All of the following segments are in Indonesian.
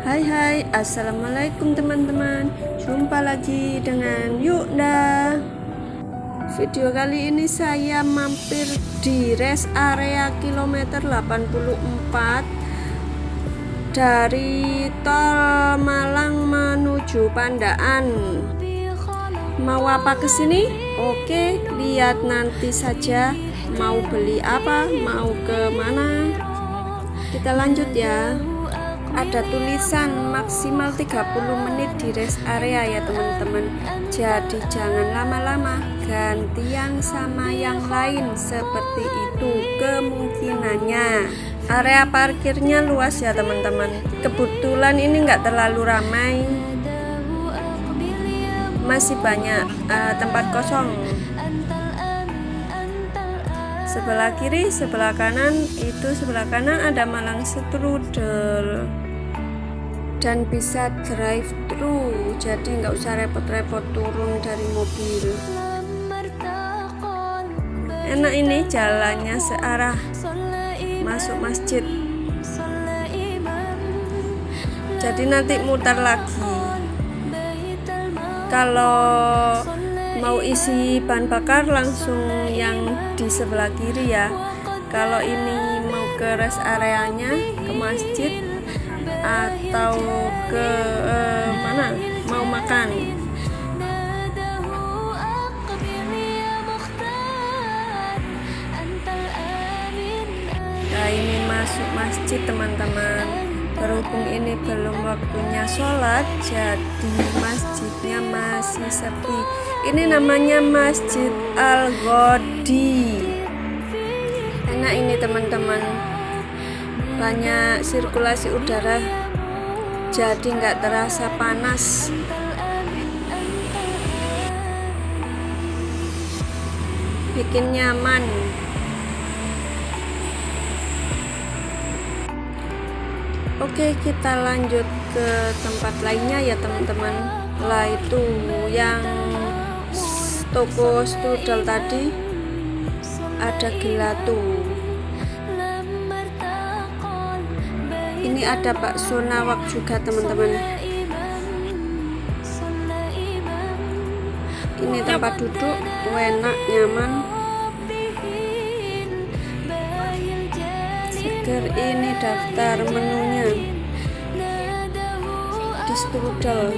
Hai, assalamualaikum teman-teman. Jumpa lagi dengan Yukda. Video kali ini saya mampir di rest area kilometer 84 dari tol Malang menuju Pandaan. Mau apa kesini? Oke, lihat nanti saja. Mau beli apa? Mau ke mana? Kita lanjut ya. Ada tulisan maksimal 30 menit di rest area ya teman-teman. Jadi jangan lama-lama, gantian sama yang lain, seperti itu kemungkinannya. Area parkirnya luas ya teman-teman. Kebetulan ini nggak terlalu ramai, masih banyak tempat kosong. Sebelah kiri, sebelah kanan, sebelah kanan ada Malang Strudel dan bisa drive thru, jadi nggak usah repot-repot turun dari mobil. Enak ini, jalannya searah masuk masjid, jadi nanti mutar lagi. Kalau mau isi bahan bakar langsung yang di sebelah kiri ya. Kalau ini mau ke rest areanya, ke masjid atau ke mana mau makan. Nah, ini masuk masjid teman-teman. Berhubung ini belum waktunya sholat, jadi masjidnya masih sepi. Ini namanya Masjid Al-Ghodi. Enak ini teman-teman, banyak sirkulasi udara, jadi nggak terasa panas. Bikin nyaman. Oke, kita lanjut ke tempat lainnya ya teman-teman. Lah itu yang toko strudel tadi ada gelato. Ini ada bakso nawak juga teman-teman. Ini tempat duduk, enak, nyaman. Ini daftar menunya di strudel,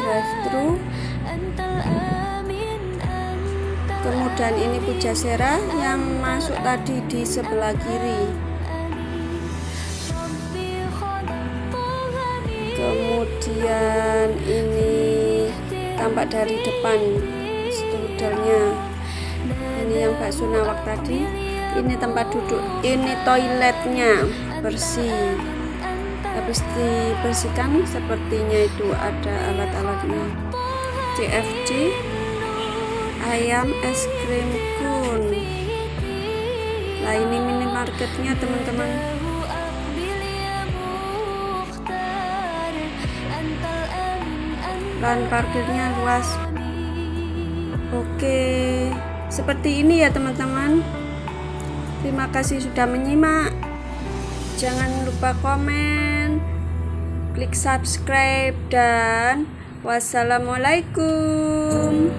drive thru, kemudian ini Pujasera yang masuk tadi di sebelah kiri, kemudian ini tampak dari depan strudelnya. Ini yang bakso nawak tadi. Ini tempat duduk, ini toiletnya bersih, habis dibersihkan sepertinya itu ada alat-alatnya. CFC, ayam, es krim kun. Nah, ini minimarketnya teman-teman. Lahan parkirnya luas. Oke, seperti ini ya teman-teman. Terima kasih sudah menyimak. Jangan lupa komen, klik subscribe, dan wassalamualaikum.